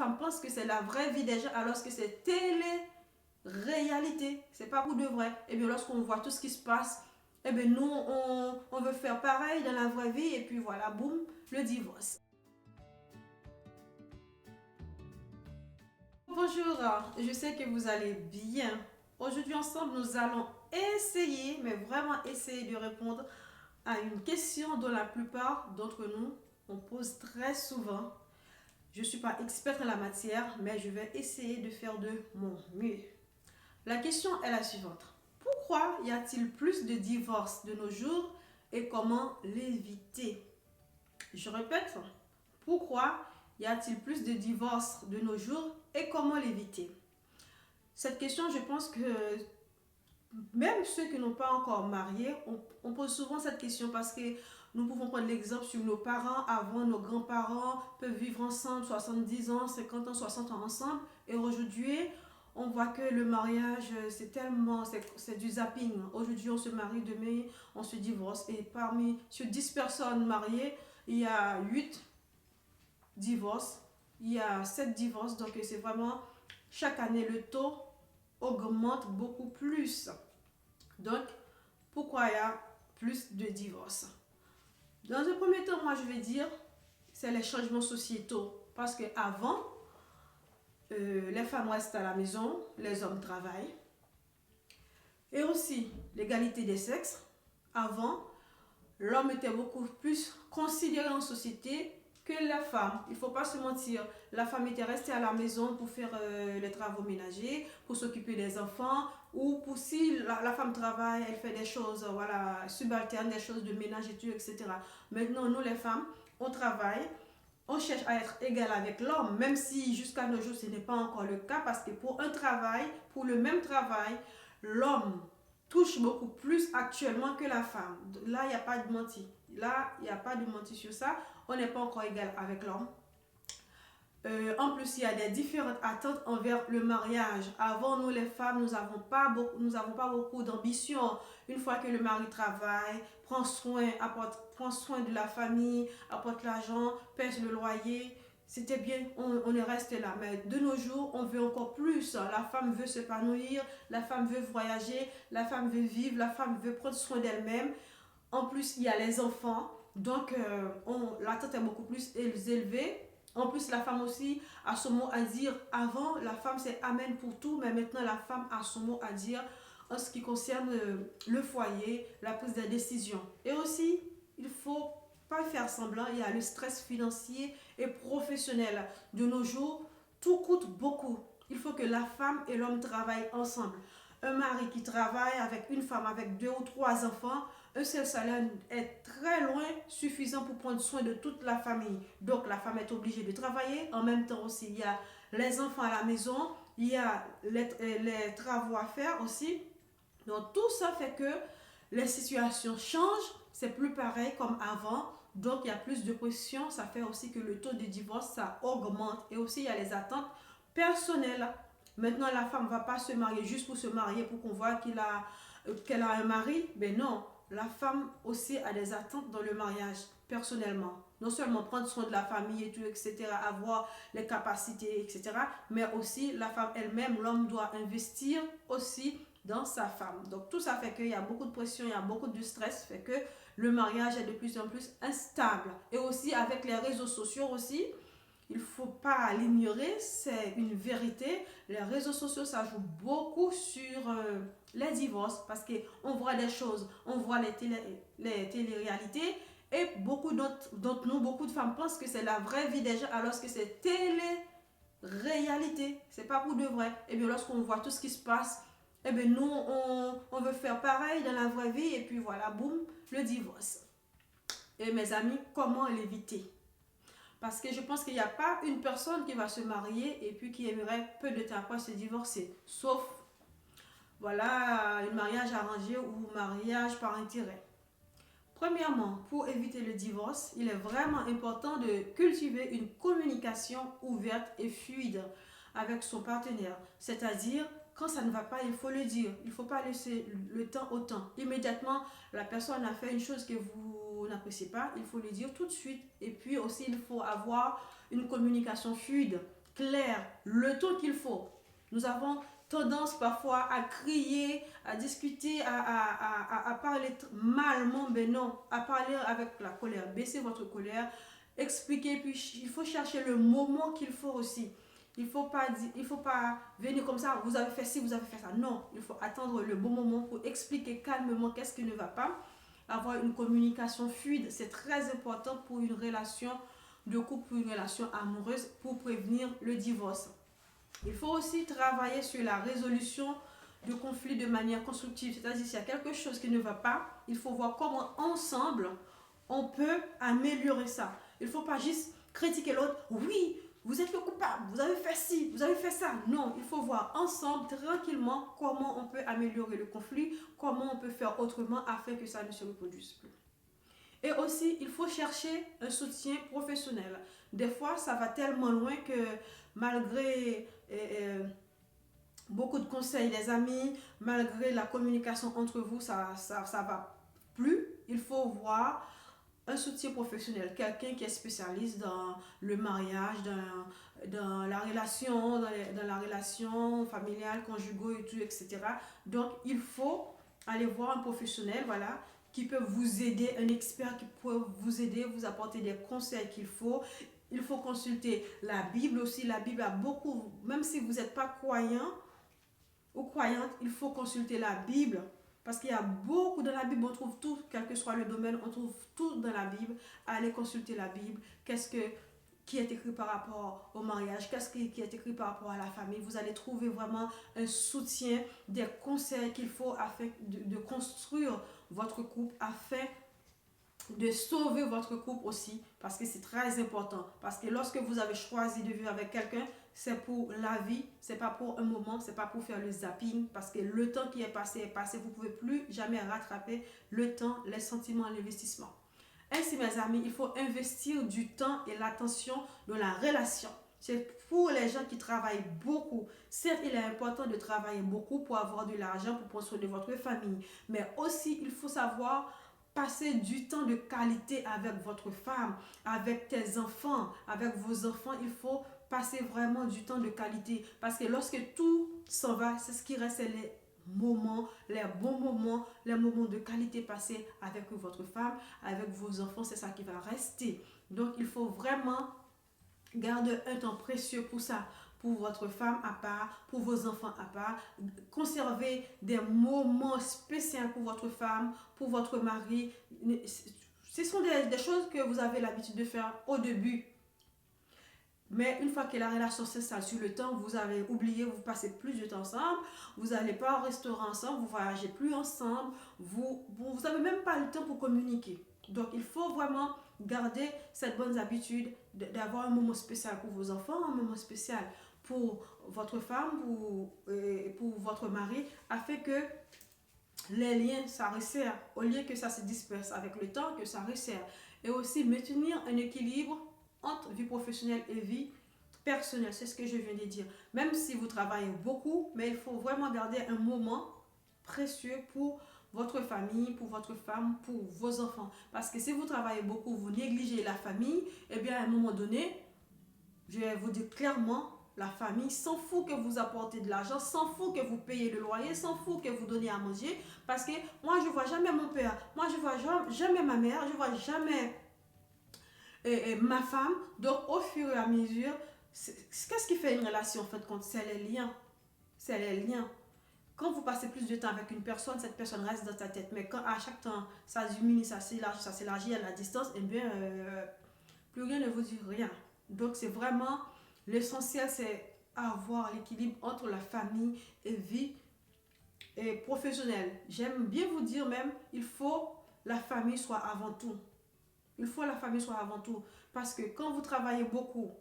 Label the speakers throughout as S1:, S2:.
S1: femmes pensent que c'est la vraie vie des gens alors que c'est télé-réalité. C'est pas pour de vrai. Et bien lorsqu'on voit tout ce qui se passe, et bien nous on veut faire pareil dans la vraie vie et puis voilà, boum, le divorce. Bonjour, je sais que vous allez bien. Aujourd'hui ensemble, nous allons essayer, mais vraiment essayer de répondre à une question dont la plupart d'entre nous on pose très souvent. Je ne suis pas experte en la matière, mais je vais essayer de faire de mon mieux. La question est la suivante. Pourquoi y a-t-il plus de divorces de nos jours et comment l'éviter? Je répète, pourquoi y a-t-il plus de divorces de nos jours et comment l'éviter? Cette question, je pense que même ceux qui n'ont pas encore marié, on pose souvent cette question parce que nous pouvons prendre l'exemple sur nos parents. Avant, nos grands-parents peuvent vivre ensemble 70 ans, 50 ans, 60 ans ensemble. Et aujourd'hui, on voit que le mariage, c'est du zapping. Aujourd'hui, on se marie, demain, on se divorce. Et parmi, sur 10 personnes mariées, il y a 8 divorces, il y a 7 divorces. Donc, c'est vraiment, chaque année, le taux augmente beaucoup plus. Donc, pourquoi il y a plus de divorces? Dans un premier temps, moi, je vais dire, c'est les changements sociétaux. Parce qu'avant, les femmes restent à la maison, les hommes travaillent. Et aussi, l'égalité des sexes. Avant, l'homme était beaucoup plus considéré en société que la femme. Il ne faut pas se mentir. La femme était restée à la maison pour faire les travaux ménagers, pour s'occuper des enfants, ou pour si la femme travaille, elle fait des choses voilà, subalternes, des choses de ménage et tout, etc. Maintenant, nous les femmes, on travaille, on cherche à être égal avec l'homme, même si jusqu'à nos jours ce n'est pas encore le cas, parce que pour un travail, pour le même travail, l'homme touche beaucoup plus actuellement que la femme. Là, il n'y a pas de menti. Là, il n'y a pas de menti sur ça. On n'est pas encore égal avec l'homme. En plus, il y a des différentes attentes envers le mariage. Avant, nous les femmes, nous n'avons pas beaucoup d'ambition. Une fois que le mari travaille, prend soin de la famille, apporte l'argent, paie le loyer, c'était bien, on est resté là. Mais de nos jours, on veut encore plus. La femme veut s'épanouir, la femme veut voyager, la femme veut vivre, la femme veut prendre soin d'elle-même. En plus, il y a les enfants. Donc, l'attente est beaucoup plus élevée. En plus, la femme aussi a son mot à dire. Avant, la femme c'est amen pour tout, mais maintenant la femme a son mot à dire en ce qui concerne le foyer, la prise de décision. Et aussi, il ne faut pas faire semblant, il y a le stress financier et professionnel. De nos jours, tout coûte beaucoup. Il faut que la femme et l'homme travaillent ensemble. Un mari qui travaille avec une femme avec 2 ou 3 enfants, un seul salaire est très loin suffisant pour prendre soin de toute la famille. Donc la femme est obligée de travailler. En même temps aussi, il y a les enfants à la maison, il y a les travaux à faire aussi. Donc tout ça fait que les situations changent, c'est plus pareil comme avant. Donc il y a plus de pression, ça fait aussi que le taux de divorce, ça augmente. Et aussi il y a les attentes personnelles. Maintenant, la femme ne va pas se marier juste pour se marier, pour qu'on voit qu'elle a un mari. Mais non, la femme aussi a des attentes dans le mariage, personnellement. Non seulement prendre soin de la famille et tout, etc., avoir les capacités, etc., mais aussi la femme elle-même, l'homme doit investir aussi dans sa femme. Donc tout ça fait qu'il y a beaucoup de pression, il y a beaucoup de stress, fait que le mariage est de plus en plus instable. Et aussi avec les réseaux sociaux aussi, il ne faut pas l'ignorer, c'est une vérité. Les réseaux sociaux, ça joue beaucoup sur les divorces parce qu'on voit des choses, on voit les télé-réalités et beaucoup d'entre nous, beaucoup de femmes pensent que c'est la vraie vie des gens alors que c'est télé-réalité. C'est pas pour de vrai. Et bien lorsqu'on voit tout ce qui se passe, et bien nous, on veut faire pareil dans la vraie vie et puis voilà, boum, le divorce. Et mes amis, comment l'éviter? Parce que je pense qu'il n'y a pas une personne qui va se marier et puis qui aimerait peu de temps après se divorcer. Sauf, voilà, un mariage arrangé ou mariage par intérêt. Premièrement, pour éviter le divorce, il est vraiment important de cultiver une communication ouverte et fluide avec son partenaire. C'est-à-dire, quand ça ne va pas, il faut le dire. Il ne faut pas laisser le temps au temps. Immédiatement, la personne a fait une chose que vous n'appréciez pas, il faut le dire tout de suite. Et puis aussi, il faut avoir une communication fluide. clair, le temps qu'il faut. Nous avons tendance parfois à crier, à discuter, à parler malement, mais non, à parler avec la colère. Baissez votre colère, expliquez, puis il faut chercher le moment qu'il faut aussi. Il faut pas venir comme ça, vous avez fait ci, vous avez fait ça. Non, il faut attendre le bon moment pour expliquer calmement qu'est-ce qui ne va pas. Avoir une communication fluide, c'est très important pour une relation de couple, pour une relation amoureuse, pour prévenir le divorce. Il faut aussi travailler sur la résolution de conflits de manière constructive. C'est-à-dire, s'il y a quelque chose qui ne va pas, il faut voir comment ensemble on peut améliorer ça. Il ne faut pas juste critiquer l'autre. Oui, vous êtes le coupable, vous avez fait ci, vous avez fait ça. Non, il faut voir ensemble, tranquillement, comment on peut améliorer le conflit, comment on peut faire autrement afin que ça ne se reproduise plus. Et aussi, il faut chercher un soutien professionnel. Des fois, ça va tellement loin que malgré beaucoup de conseils des amis, malgré la communication entre vous, ça va plus. Il faut voir un soutien professionnel, quelqu'un qui est spécialiste dans le mariage, dans la relation familiale, conjugale et tout, etc. Donc, il faut aller voir un professionnel, voilà, qui peut vous aider, un expert qui peut vous aider, vous apporter des conseils qu'il faut. Il faut consulter la Bible aussi. La Bible a beaucoup, même si vous n'êtes pas croyant ou croyante, il faut consulter la Bible. Parce qu'il y a beaucoup dans la Bible, on trouve tout, quel que soit le domaine, on trouve tout dans la Bible. Allez consulter la Bible. Qui est écrit par rapport au mariage, qui est écrit par rapport à la famille. Vous allez trouver vraiment un soutien, des conseils qu'il faut afin de construire votre couple, afin de sauver votre couple aussi, parce que c'est très important. Parce que lorsque vous avez choisi de vivre avec quelqu'un, c'est pour la vie, c'est pas pour un moment, c'est pas pour faire le zapping, parce que le temps qui est passé, vous pouvez plus jamais rattraper le temps, les sentiments, l'investissement. Ainsi, mes amis, il faut investir du temps et l'attention dans la relation. C'est pour les gens qui travaillent beaucoup. Certes, il est important de travailler beaucoup pour avoir de l'argent, pour prendre soin de votre famille. Mais aussi, il faut savoir passer du temps de qualité avec votre femme, avec tes enfants, avec vos enfants. Il faut passer vraiment du temps de qualité. Parce que lorsque tout s'en va, c'est ce qui reste, c'est les moments, les bons moments, les moments de qualité passés avec votre femme, avec vos enfants, c'est ça qui va rester. Donc, il faut vraiment garder un temps précieux pour ça, pour votre femme à part, pour vos enfants à part. Conservez des moments spéciaux pour votre femme, pour votre mari. Ce sont des choses que vous avez l'habitude de faire au début. Mais une fois que la relation s'installe sur le temps, vous avez oublié, vous passez plus de temps ensemble, vous n'allez pas au restaurant ensemble, vous voyagez plus ensemble, vous n'avez même pas le temps pour communiquer. Donc, il faut vraiment garder cette bonne habitude d'avoir un moment spécial pour vos enfants, un moment spécial pour votre femme, pour votre mari, afin que les liens, ça resserre, au lieu que ça se disperse avec le temps, que ça resserre. Et aussi maintenir un équilibre entre vie professionnelle et vie personnelle, c'est ce que je viens de dire. Même si vous travaillez beaucoup, mais il faut vraiment garder un moment précieux pour votre famille, pour votre femme, pour vos enfants. Parce que si vous travaillez beaucoup, vous négligez la famille, eh bien à un moment donné, je vais vous dire clairement, la famille s'en fout que vous apportez de l'argent, s'en fout que vous payez le loyer, s'en fout que vous donnez à manger. Parce que moi, je ne vois jamais mon père, moi, je ne vois jamais ma mère, je ne vois jamais ma femme. Donc, au fur et à mesure, qu'est-ce qui fait une relation en fait compte? C'est les liens. C'est les liens. Quand vous passez plus de temps avec une personne, cette personne reste dans ta tête. Mais quand à chaque temps, ça diminue, ça s'élargit à la distance, eh bien, plus rien ne vous dit rien. Donc, c'est vraiment l'essentiel, c'est avoir l'équilibre entre la famille et vie professionnelle. J'aime bien vous dire même, il faut la famille soit avant tout. Il faut la famille soit avant tout. Parce que quand vous travaillez beaucoup,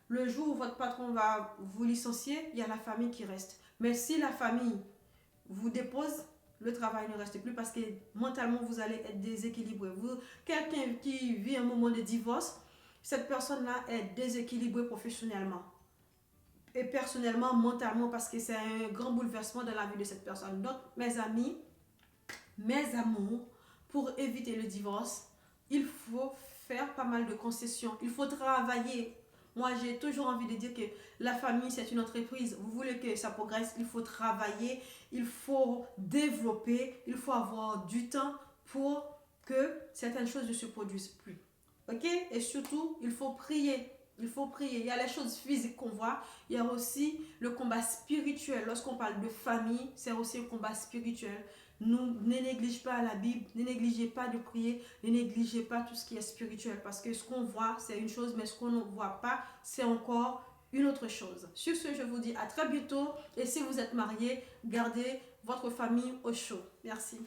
S1: le jour où votre patron va vous licencier, il y a la famille qui reste. Mais si la famille vous dépose, le travail ne reste plus parce que mentalement, vous allez être déséquilibré. Quelqu'un qui vit un moment de divorce, cette personne-là est déséquilibrée professionnellement et personnellement, mentalement, parce que c'est un grand bouleversement dans la vie de cette personne. Donc, mes amis, mes amours, pour éviter le divorce, il faut faire pas mal de concessions. Il faut travailler Moi, j'ai toujours envie de dire que la famille, c'est une entreprise. Vous voulez que ça progresse, il faut travailler, il faut développer, il faut avoir du temps pour que certaines choses ne se produisent plus. Ok? Et surtout, il faut prier. Il faut prier. Il y a les choses physiques qu'on voit. Il y a aussi le combat spirituel. Lorsqu'on parle de famille, c'est aussi un combat spirituel. Nous, ne négligez pas la Bible, ne négligez pas de prier, ne négligez pas tout ce qui est spirituel. Parce que ce qu'on voit, c'est une chose, mais ce qu'on ne voit pas, c'est encore une autre chose. Sur ce, je vous dis à très bientôt. Et si vous êtes mariés, gardez votre famille au chaud. Merci.